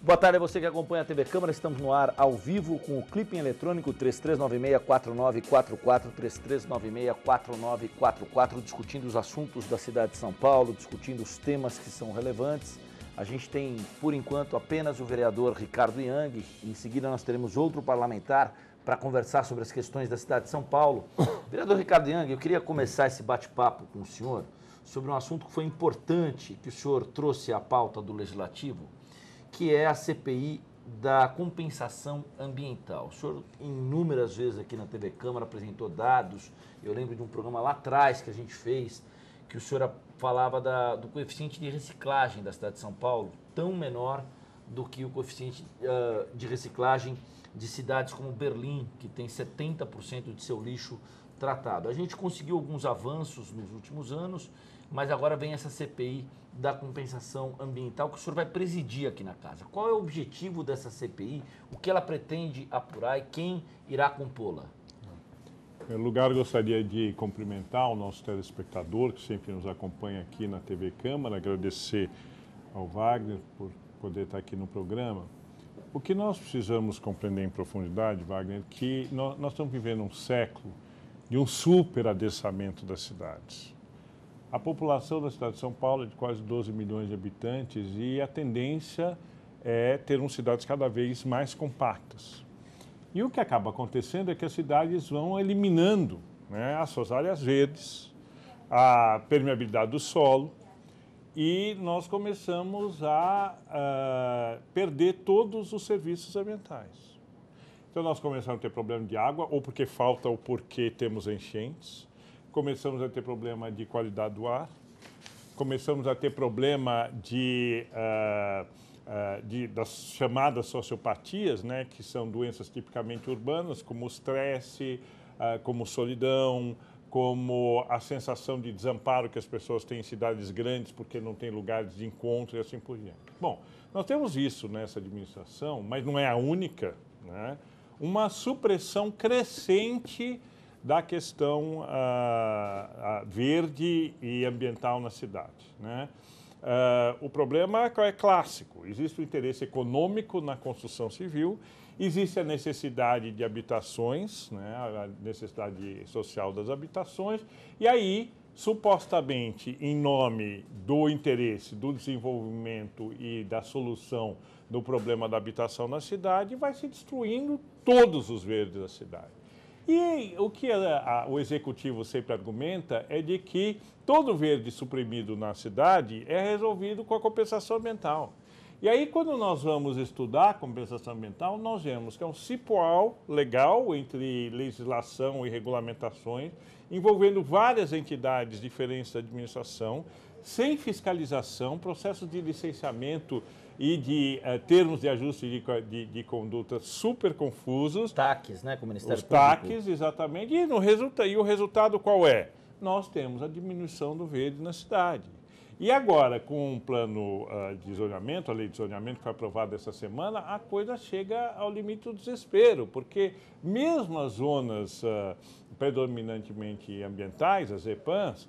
Boa tarde a você que acompanha a TV Câmara. Estamos no ar ao vivo com o clipe eletrônico 3396-4944, 3396-4944, discutindo os assuntos da cidade de São Paulo, discutindo os temas que são relevantes. A gente tem, por enquanto, apenas o vereador Ricardo Yang. Em seguida nós teremos outro parlamentar para conversar sobre as questões da cidade de São Paulo. Vereador Ricardo Yang, eu queria começar esse bate-papo com o senhor sobre um assunto que foi importante que o senhor trouxe à pauta do Legislativo, que é a CPI da compensação ambiental. O senhor, inúmeras vezes aqui na TV Câmara, apresentou dados. Eu lembro de um programa lá atrás que a gente fez, que o senhor falava do coeficiente de reciclagem da cidade de São Paulo, tão menor do que o coeficiente de reciclagem de cidades como Berlim, que tem 70% de seu lixo tratado. A gente conseguiu alguns avanços nos últimos anos, mas agora vem essa CPI da compensação ambiental que o senhor vai presidir aqui na casa. Qual é o objetivo dessa CPI? O que ela pretende apurar e quem irá compô-la? Em primeiro lugar, gostaria de cumprimentar o nosso telespectador que sempre nos acompanha aqui na TV Câmara, agradecer ao Wagner por poder estar aqui no programa. O que nós precisamos compreender em profundidade, Wagner, é que nós estamos vivendo um século de um superadensamento das cidades. A população da cidade de São Paulo é de quase 12 milhões de habitantes e a tendência é termos cidades cada vez mais compactas. E o que acaba acontecendo é que as cidades vão eliminando, né, as suas áreas verdes, a permeabilidade do solo, e nós começamos a perder todos os serviços ambientais. Então nós começamos a ter problema de água, ou porque falta ou porque temos enchentes. Começamos a ter problema de qualidade do ar, começamos a ter problema das chamadas sociopatias, né, que são doenças tipicamente urbanas, como o estresse, como solidão, como a sensação de desamparo que as pessoas têm em cidades grandes porque não tem lugares de encontro e assim por diante. Bom, nós temos isso nessa administração, mas não é a única, né, uma supressão crescente da questão verde e ambiental na cidade, né? O problema é clássico. Existe o interesse econômico na construção civil, existe a necessidade de habitações, né? A necessidade social das habitações, e aí, supostamente, em nome do interesse, do desenvolvimento e da solução do problema da habitação na cidade, vai se destruindo todos os verdes da cidade. E o que o executivo sempre argumenta é de que todo verde suprimido na cidade é resolvido com a compensação ambiental. E aí, quando nós vamos estudar a compensação ambiental, nós vemos que é um cipoal legal entre legislação e regulamentações, envolvendo várias entidades diferentes da administração, sem fiscalização, processos de licenciamento e de termos de ajuste de conduta super confusos. TACs, né, com o Ministério Público. Os TACs, exatamente. E o resultado qual é? Nós temos a diminuição do verde na cidade. E agora, com um plano de zoneamento, a lei de zoneamento que foi aprovada essa semana, a coisa chega ao limite do desespero, porque mesmo as zonas predominantemente ambientais, as EPAMs,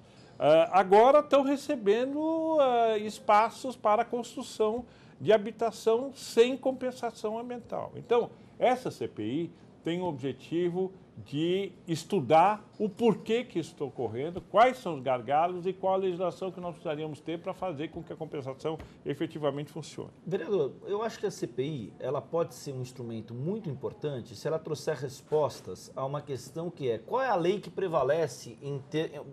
agora estão recebendo espaços para a construção de habitação sem compensação ambiental. Então, essa CPI tem o objetivo de estudar o porquê que isso está ocorrendo, quais são os gargalos e qual a legislação que nós precisaríamos ter para fazer com que a compensação efetivamente funcione. Vereador, eu acho que a CPI ela pode ser um instrumento muito importante se ela trouxer respostas a uma questão que é qual é a lei que prevalece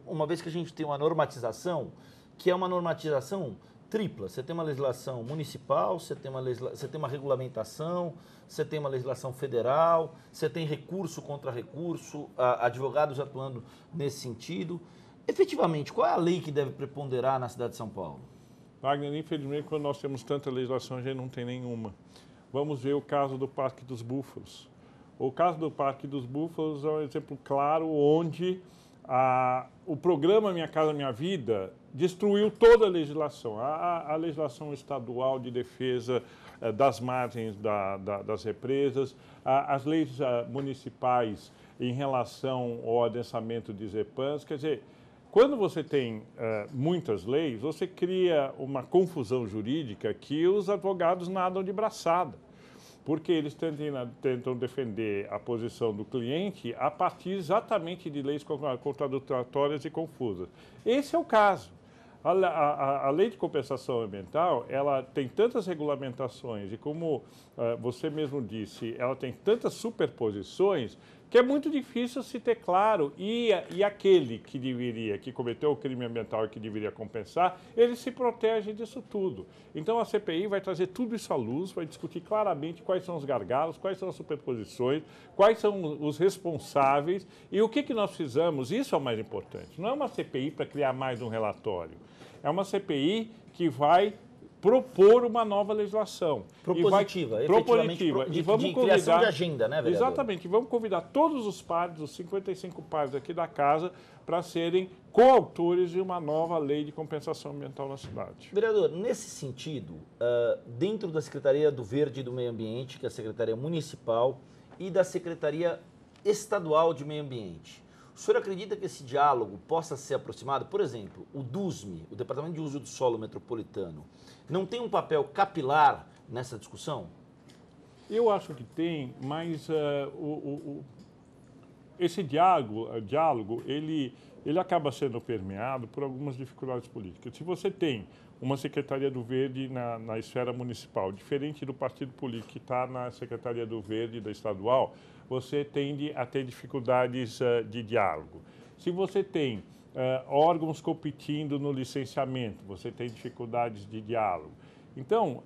uma vez que a gente tem uma normatização, que é uma normatização tripla. Você tem uma legislação municipal, você tem uma regulamentação, você tem uma legislação federal, você tem recurso contra recurso, advogados atuando nesse sentido. Efetivamente, qual é a lei que deve preponderar na cidade de São Paulo? Wagner, infelizmente, quando nós temos tanta legislação, a gente não tem nenhuma. Vamos ver o caso do Parque dos Búfalos. O caso do Parque dos Búfalos é um exemplo claro onde o programa Minha Casa Minha Vida destruiu toda a legislação. A legislação estadual de defesa das margens das represas, as leis municipais em relação ao adensamento de ZEPANs, quer dizer, Quando você tem muitas leis, você cria uma confusão jurídica que os advogados nadam de braçada, porque eles tentam defender a posição do cliente a partir exatamente de leis contraditórias e confusas. Esse é o caso. A lei de compensação ambiental, ela tem tantas regulamentações e, como você mesmo disse, ela tem tantas superposições que é muito difícil se ter claro. E aquele que cometeu o crime ambiental e que deveria compensar, ele se protege disso tudo. Então a CPI vai trazer tudo isso à luz, vai discutir claramente quais são os gargalos, quais são as superposições, quais são os responsáveis e o que nós precisamos. Isso é o mais importante. Não é uma CPI para criar mais um relatório. É uma CPI que vai propor uma nova legislação. Propositiva, de criação de agenda, né, vereador? Exatamente. E vamos convidar todos os pares, os 55 pares aqui da casa, para serem coautores de uma nova lei de compensação ambiental na cidade. Vereador, nesse sentido, dentro da Secretaria do Verde e do Meio Ambiente, que é a Secretaria Municipal, e da Secretaria Estadual de Meio Ambiente, o senhor acredita que esse diálogo possa ser aproximado? Por exemplo, o DUSME, o Departamento de Uso do Solo Metropolitano, não tem um papel capilar nessa discussão? Eu acho que tem, mas esse diálogo ele acaba sendo permeado por algumas dificuldades políticas. Se você tem uma Secretaria do Verde na esfera municipal, diferente do partido político que está na Secretaria do Verde da estadual, você tende a ter dificuldades de diálogo. Se você tem órgãos competindo no licenciamento, você tem dificuldades de diálogo. Então,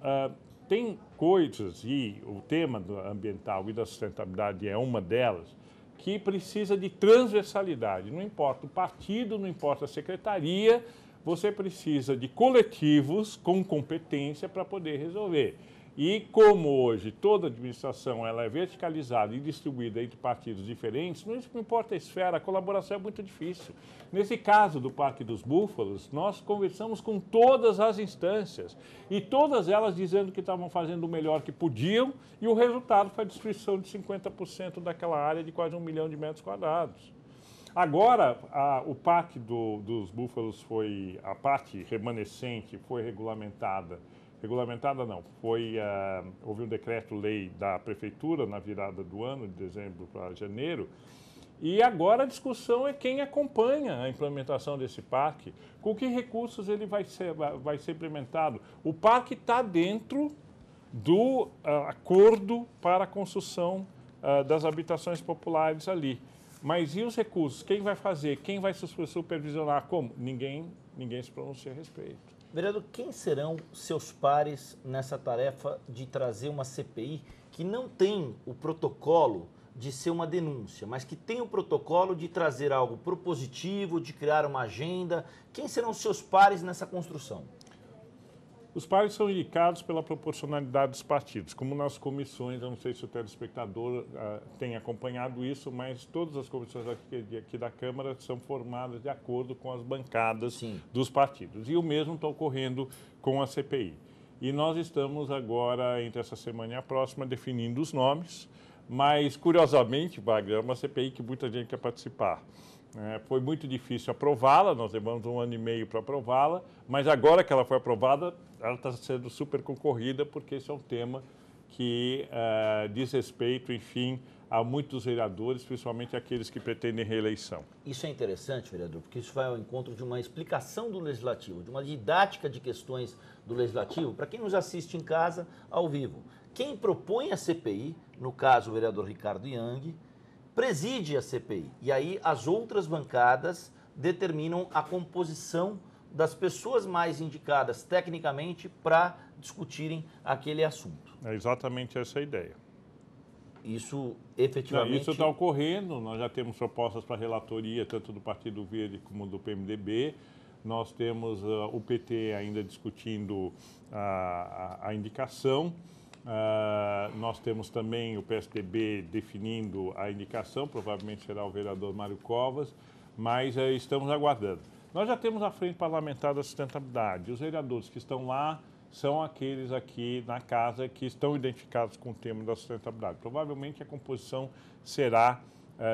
tem coisas, e o tema ambiental e da sustentabilidade é uma delas, que precisa de transversalidade. Não importa o partido, não importa a secretaria, você precisa de coletivos com competência para poder resolver. E como hoje toda a administração ela é verticalizada e distribuída entre partidos diferentes, não importa a esfera, a colaboração é muito difícil. Nesse caso do Parque dos Búfalos, nós conversamos com todas as instâncias e todas elas dizendo que estavam fazendo o melhor que podiam e o resultado foi a destruição de 50% daquela área de quase 1 milhão de metros quadrados. Agora, o Parque dos Búfalos a parte remanescente foi regulamentada não, houve um decreto-lei da Prefeitura na virada do ano, de dezembro para janeiro, e agora a discussão é quem acompanha a implementação desse parque, com que recursos ele vai ser implementado. O parque está dentro do acordo para a construção das habitações populares ali. Mas e os recursos? Quem vai fazer? Quem vai supervisionar? Como? Ninguém se pronuncia a respeito. Vereador, quem serão seus pares nessa tarefa de trazer uma CPI que não tem o protocolo de ser uma denúncia, mas que tem o protocolo de trazer algo propositivo, de criar uma agenda? Quem serão seus pares nessa construção? Os pares são indicados pela proporcionalidade dos partidos, como nas comissões. Eu não sei se o telespectador tem acompanhado isso, mas todas as comissões aqui da Câmara são formadas de acordo com as bancadas dos partidos. E o mesmo está ocorrendo com a CPI. E nós estamos agora, entre essa semana e a próxima, definindo os nomes, mas, curiosamente, Wagner, é uma CPI que muita gente quer participar. Foi muito difícil aprová-la, nós levamos 1 ano e meio para aprová-la, mas agora que ela foi aprovada, ela está sendo super concorrida, porque esse é um tema que diz respeito, enfim, a muitos vereadores, principalmente aqueles que pretendem reeleição. Isso é interessante, vereador, porque isso vai ao encontro de uma explicação do Legislativo, de uma didática de questões do Legislativo, para quem nos assiste em casa, ao vivo. Quem propõe a CPI, no caso o vereador Ricardo Yang, preside a CPI. E aí as outras bancadas determinam a composição das pessoas mais indicadas tecnicamente para discutirem aquele assunto. É exatamente essa a ideia. Isso efetivamente... Isso está ocorrendo, nós já temos propostas para relatoria, tanto do Partido Verde como do PMDB. Nós temos o PT ainda discutindo a indicação. Nós temos também o PSDB definindo a indicação, provavelmente será o vereador Mário Covas, mas estamos aguardando. Nós já temos a Frente Parlamentar da Sustentabilidade. Os vereadores que estão lá são aqueles aqui na casa que estão identificados com o tema da sustentabilidade. Provavelmente a composição será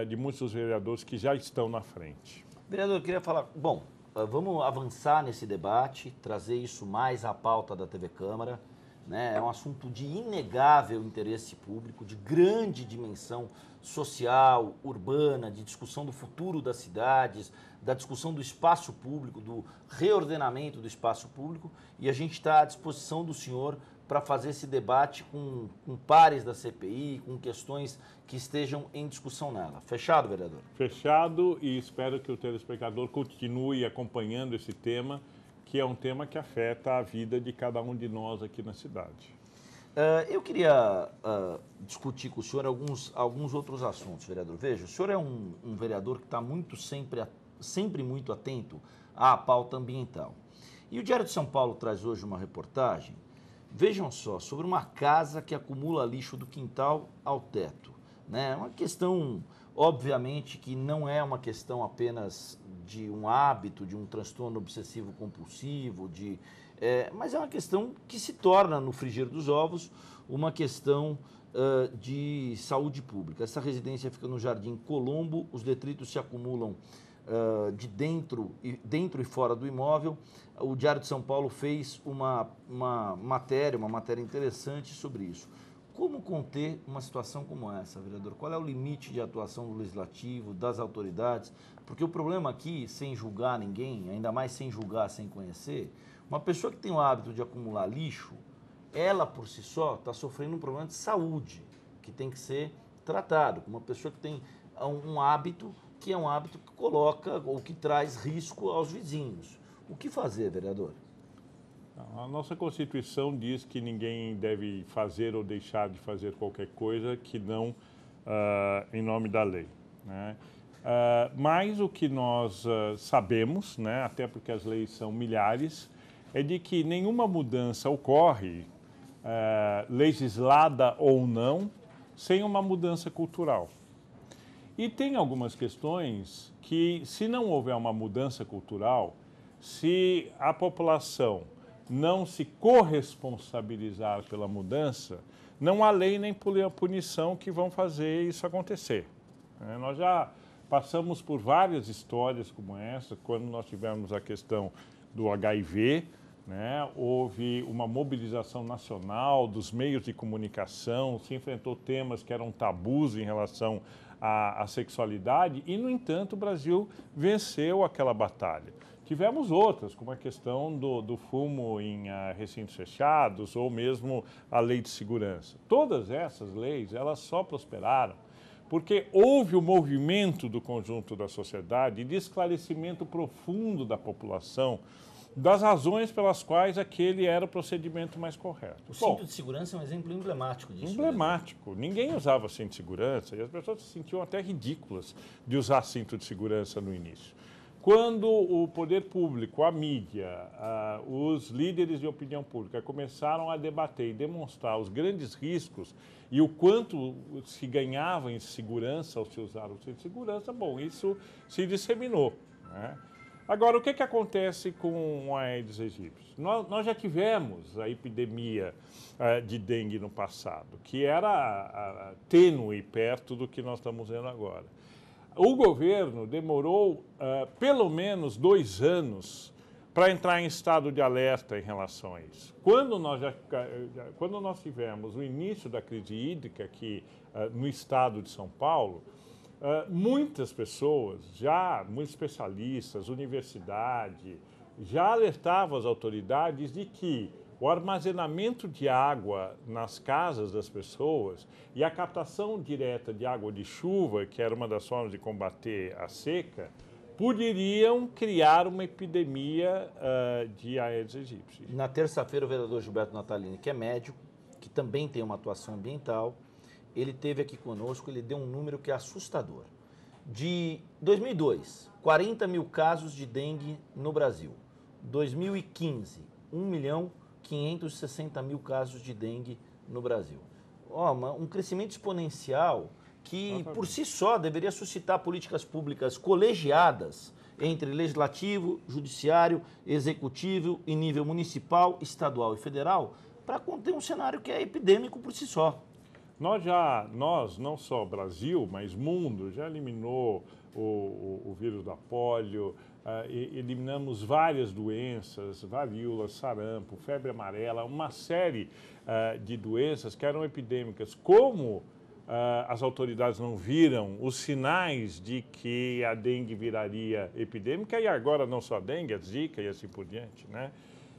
de muitos dos vereadores que já estão na frente. Vereador, eu queria falar, bom, vamos avançar nesse debate, trazer isso mais à pauta da TV Câmara, né? É um assunto de inegável interesse público, de grande dimensão social, urbana, de discussão do futuro das cidades, da discussão do espaço público, do reordenamento do espaço público, e a gente está à disposição do senhor para fazer esse debate com pares da CPI, com questões que estejam em discussão nela. Fechado, vereador? Fechado, e espero que o telespectador continue acompanhando esse tema, que é um tema que afeta a vida de cada um de nós aqui na cidade. Eu queria discutir com o senhor alguns outros assuntos, vereador. Veja, o senhor é um vereador que está sempre muito atento à pauta ambiental. E o Diário de São Paulo traz hoje uma reportagem, vejam só, sobre uma casa que acumula lixo do quintal ao teto. Né? Uma questão, obviamente, que não é uma questão apenas de um hábito, de um transtorno obsessivo-compulsivo, mas é uma questão que se torna, no frigir dos ovos, uma questão de saúde pública. Essa residência fica no Jardim Colombo, os detritos se acumulam de dentro e fora do imóvel. O Diário de São Paulo fez uma matéria interessante sobre isso. Como conter uma situação como essa, vereador? Qual é o limite de atuação do Legislativo, das autoridades? Porque o problema aqui, sem julgar ninguém, ainda mais sem julgar, sem conhecer, uma pessoa que tem o hábito de acumular lixo, ela por si só está sofrendo um problema de saúde, que tem que ser tratado. Uma pessoa que tem um hábito que é um hábito que coloca ou que traz risco aos vizinhos. O que fazer, vereador? A nossa Constituição diz que ninguém deve fazer ou deixar de fazer qualquer coisa que não em nome da lei, né? Mas o que nós sabemos, né, até porque as leis são milhares, é de que nenhuma mudança ocorre, legislada ou não, sem uma mudança cultural. E tem algumas questões que, se não houver uma mudança cultural, se a população não se corresponsabilizar pela mudança, não há lei nem punição que vão fazer isso acontecer. Nós já passamos por várias histórias como essa, quando nós tivemos a questão do HIV, né? Houve uma mobilização nacional dos meios de comunicação, se enfrentou temas que eram tabus em relação à sexualidade e, no entanto, o Brasil venceu aquela batalha. Tivemos outras, como a questão do fumo em recintos fechados ou mesmo a lei de segurança. Todas essas leis, elas só prosperaram porque houve o movimento do conjunto da sociedade de esclarecimento profundo da população das razões pelas quais aquele era o procedimento mais correto. O cinto de segurança é um exemplo emblemático disso. Emblemático. Ninguém usava cinto de segurança e as pessoas se sentiam até ridículas de usar cinto de segurança no início. Quando o poder público, a mídia, os líderes de opinião pública começaram a debater e demonstrar os grandes riscos e o quanto se ganhava em segurança ao se usar o cinto de segurança, bom, isso se disseminou, né? Agora, o que acontece com a Aedes aegypti? Nós já tivemos a epidemia de dengue no passado, que era tênue perto do que nós estamos vendo agora. O governo demorou pelo menos 2 anos para entrar em estado de alerta em relação a isso. Quando nós tivemos o início da crise hídrica aqui no estado de São Paulo, muitas pessoas, muitos especialistas, universidade, já alertavam as autoridades de que o armazenamento de água nas casas das pessoas e a captação direta de água de chuva, que era uma das formas de combater a seca, poderiam criar uma epidemia de Aedes aegypti. Na terça-feira, o vereador Gilberto Natalini, que é médico, que também tem uma atuação ambiental, ele esteve aqui conosco, ele deu um número que é assustador. De 2002, 40 mil casos de dengue no Brasil. 2015, 1.560.000 casos de dengue no Brasil. Um crescimento exponencial que, por si só, deveria suscitar políticas públicas colegiadas entre legislativo, judiciário, executivo e nível municipal, estadual e federal para conter um cenário que é epidêmico por si só. Nós, não só Brasil, mas mundo, já eliminou o vírus da polio, eliminamos várias doenças, varíola, sarampo, febre amarela, uma série de doenças que eram epidêmicas. Como as autoridades não viram os sinais de que a dengue viraria epidêmica, e agora não só a dengue, a zika e assim por diante, né?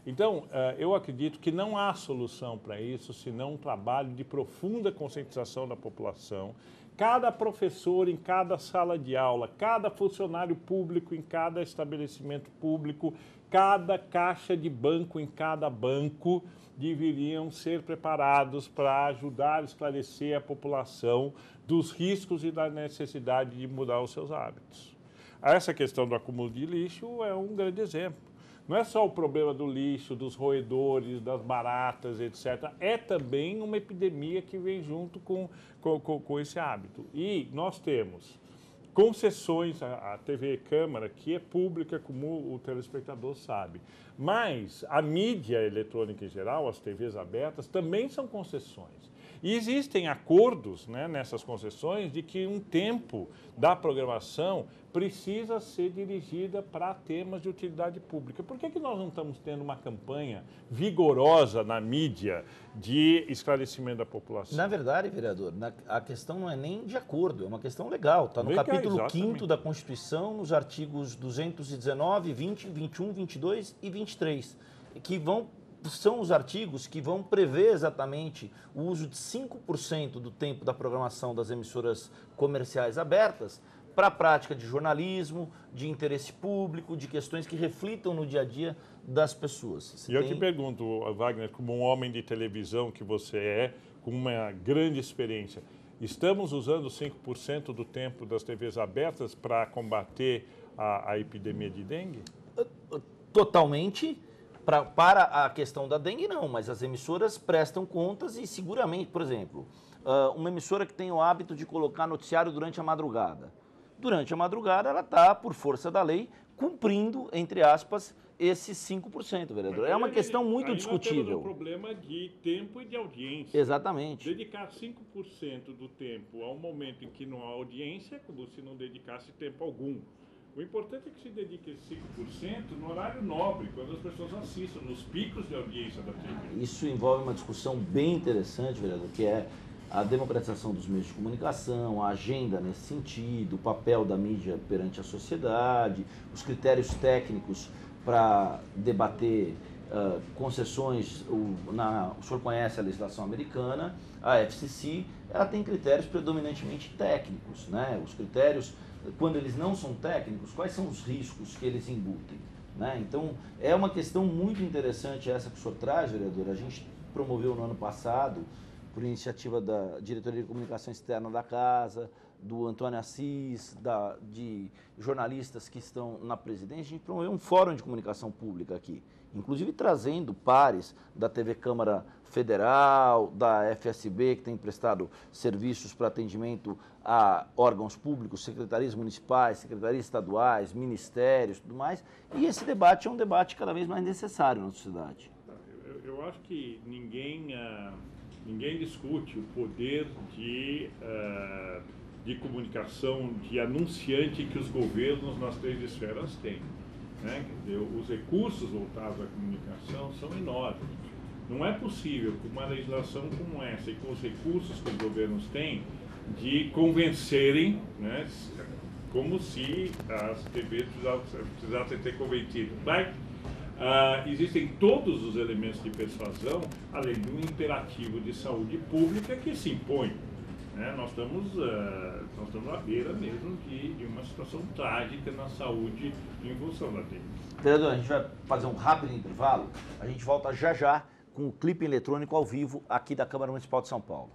Então, eu acredito que não há solução para isso, senão um trabalho de profunda conscientização da população. Cada professor em cada sala de aula, cada funcionário público em cada estabelecimento público, cada caixa de banco em cada banco deveriam ser preparados para ajudar a esclarecer a população dos riscos e da necessidade de mudar os seus hábitos. Essa questão do acúmulo de lixo é um grande exemplo. Não é só o problema do lixo, dos roedores, das baratas, etc. É também uma epidemia que vem junto com esse hábito. E nós temos concessões, a TV Câmara, que é pública, como o telespectador sabe. Mas a mídia eletrônica em geral, as TVs abertas, também são concessões. E existem acordos, né, nessas concessões de que um tempo da programação precisa ser dirigida para temas de utilidade pública. Por que nós não estamos tendo uma campanha vigorosa na mídia de esclarecimento da população? Na verdade, vereador, a questão não é nem de acordo, é uma questão legal. Está no capítulo 5º da Constituição, nos artigos 219, 20, 21, 22 e 23, que são os artigos que vão prever exatamente o uso de 5% do tempo da programação das emissoras comerciais abertas para a prática de jornalismo, de interesse público, de questões que reflitam no dia a dia das pessoas. Eu te pergunto, Wagner, como um homem de televisão que você é, com uma grande experiência, estamos usando 5% do tempo das TVs abertas para combater a epidemia de dengue? Totalmente. Para a questão da dengue, não, mas as emissoras prestam contas e seguramente, por exemplo, uma emissora que tem o hábito de colocar noticiário durante a madrugada. Durante a madrugada, ela está, por força da lei, cumprindo, entre aspas, esses 5%, vereador. É uma questão muito discutível. É um problema de tempo e de audiência. Exatamente. Dedicar 5% do tempo a um momento em que não há audiência é como se não dedicasse tempo algum. O importante é que se dedique esse 5% no horário nobre, quando as pessoas assistam, nos picos de audiência da TV. Isso envolve uma discussão bem interessante, vereador, que é a democratização dos meios de comunicação, a agenda nesse sentido, o papel da mídia perante a sociedade, os critérios técnicos para debater concessões. O senhor conhece a legislação americana, a FCC, ela tem critérios predominantemente técnicos, né? Os critérios, quando eles não são técnicos, quais são os riscos que eles embutem, né? Então, é uma questão muito interessante essa que o senhor traz, vereador. A gente promoveu no ano passado, por iniciativa da Diretoria de Comunicação Externa da Casa, do Antônio Assis, de jornalistas que estão na presidência, a gente promoveu um fórum de comunicação pública aqui, inclusive trazendo pares da TV Câmara Federal, da FSB, que tem prestado serviços para atendimento a órgãos públicos, secretarias municipais, secretarias estaduais, ministérios, tudo mais, e esse debate é um debate cada vez mais necessário na sociedade. Eu acho que ninguém discute o poder de comunicação, de anunciante que os governos nas 3 esferas têm, né? Quer dizer, os recursos voltados à comunicação são enormes. Não é possível, com uma legislação como essa e com os recursos que os governos têm, de convencerem, né, como se as TVs precisassem ter convencido. Existem todos os elementos de persuasão, além de um imperativo de saúde pública que se impõe. Né? Nós estamos à beira mesmo de uma situação trágica na saúde em função da dengue. Vereador, a gente vai fazer um rápido intervalo, a gente volta já já com o clipe eletrônico ao vivo aqui da Câmara Municipal de São Paulo.